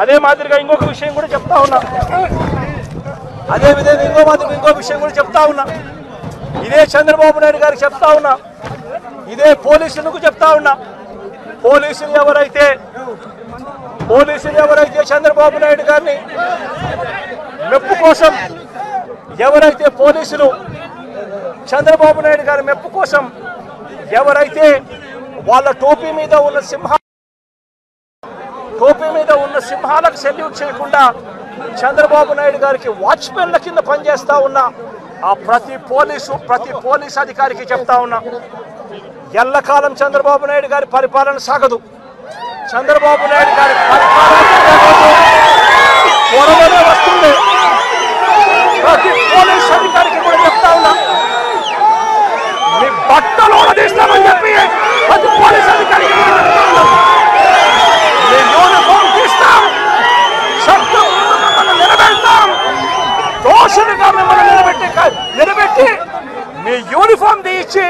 అదే మాదిరిగా ఇంకొక విషయం కూడా చెప్తా ఉన్నా, అదే విధంగా ఇంకో విషయం కూడా చెప్తా ఉన్నా. ఇదే చంద్రబాబు నాయుడు గారికి చెప్తా ఉన్నా, ఇదే పోలీసులకు చెప్తా ఉన్నా. పోలీసులు ఎవరైతే చంద్రబాబు నాయుడు గారిని మెప్పు కోసం, ఎవరైతే పోలీసులు చంద్రబాబు నాయుడు గారి మెప్పు కోసం ఎవరైతే వాళ్ళ టోపీ మీద ఉన్న సింహాలకు సెల్యూట్ చేయకుండా చంద్రబాబు నాయుడు గారికి వాచ్మెన్ల కింద పనిచేస్తా ఉన్న ఆ ప్రతి పోలీస్ అధికారికి చెప్తా ఉన్నా, ఎల్లకాలం చంద్రబాబు నాయుడు గారి పరిపాలన సాగదు. చంద్రబాబు నాయుడు గారి పరిపాలన త్వరలోనే వస్తుంది. ప్రతి పోలీస్ అధికారికి కూడా చెప్తా ఉన్నా, మీ బట్టలు తీస్తామని చెప్పి ప్రతి పోలీస్ అధికారికి మీ యూనిఫామ్ తీస్తాం, చట్టం మిమ్మల్ని నిలబెడతాం, దోషులుగా మిమ్మల్ని నిలబెట్టి మీ యూనిఫామ్ తీయించి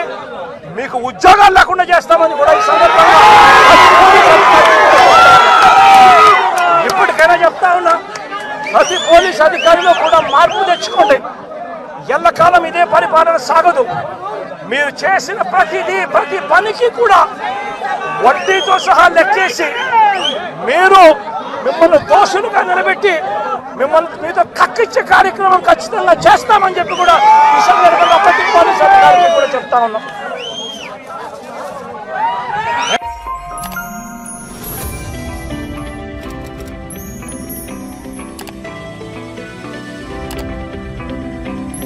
మీకు ఉద్యోగాలు లేకుండా చేస్తామని కూడా ఈ సందర్భంగా ఇప్పటికైనా చెప్తా ఉన్నా. ప్రతి పోలీస్ అధికారిలో కూడా మార్పు తెచ్చుకోండి. ఎల్లకాలం ఇదే పరిపాలన సాగదు. మీరు చేసిన ప్రతి పనికి కూడా వడ్డీతో సహా లెక్కేసి మిమ్మల్ని దోషులుగా నిలబెట్టి మీతో కక్కిచ్చే కార్యక్రమం ఖచ్చితంగా చేస్తామని చెప్పి కూడా ఈ సందర్భంగా ప్రతి పోలీస్ అధికారికి కూడా చెప్తా ఉన్నాం.